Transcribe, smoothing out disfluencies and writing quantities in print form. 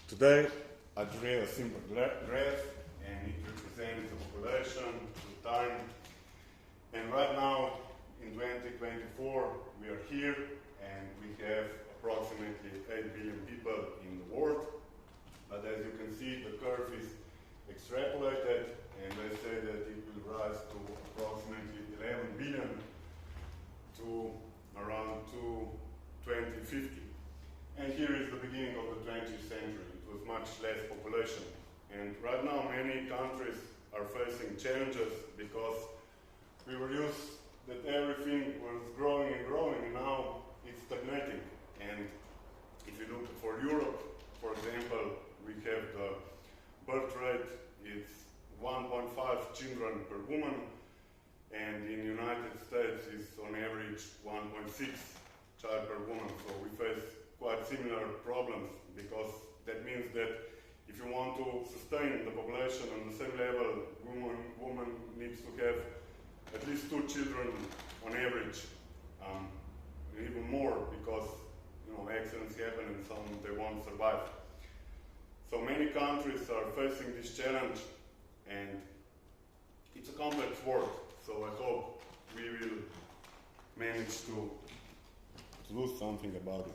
Today I drew a simple graph and it represents the population, the time, and right now in 2024 we are here and we have approximately 8 billion people in the world, but as you can see the curve is extrapolated and they say that it will rise to approximately 11 billion to around 2050. And here is the beginning of the 20th century. It was much less population. And right now many countries are facing challenges because we were used that everything was growing and growing and now it's stagnating. And if you look for Europe, for example, we have the birth rate, it's 1.5 children per woman, and in the United States it's on average 1.6 child per woman. So we face quite similar problems because that means that if you want to sustain the population on the same level, woman needs to have at least 2 children on average, even more because accidents happen and some they won't survive. So many countries are facing this challenge and it's a complex work. So I hope we will manage to do something about it.